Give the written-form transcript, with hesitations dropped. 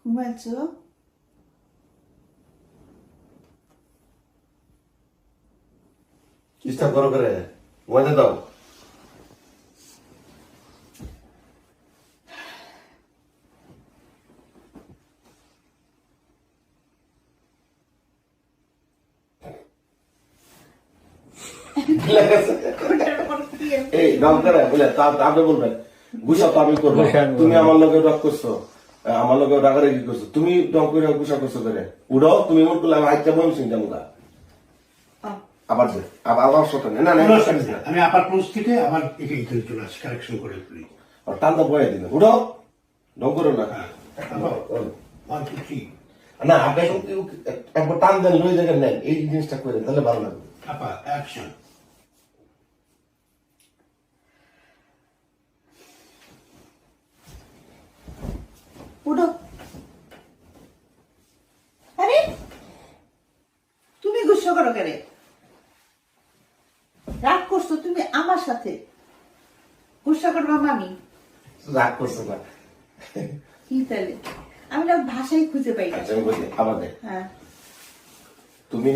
ঘুমাইছো? Disturb করো করে ঘুমাইতে দাও। এই নাম করে বলে আপনি বলবেন গুসা তো আমি করবো, তুমি আমার লগে রাগ করছো, আমার লগে রাগারাগি করছো, তুমি ডং করে গুসা করছো করে উড়ো, তুমি মন করলে আমি আজকে মন শুনতাম না। আবার যে আবার সত্য না না আমি আপার পোস্ট থেকে আবার এখানে চলে আসি কারেকশন করে ফেলি। টান্দা বয়ে দিলে উড়ো, ডং করো না। ওয়ান টু থ্রি না আপনি একবার টান দেন লই জায়গায় নেন, এই জিনিসটা করে তাহলে ভালো লাগবে। আপা অ্যাকশন। উঠো। আরে তুমি গুসা করো কেন? রাগ করছো তুমি আমার সাথে, গুসা করবো আমি? রাগ করছো না? কি তাহলে? আমি না ভাষাই খুঁজে পাই না। আচ্ছা আমি বলি আবার দেখ, হ্যাঁ তুমি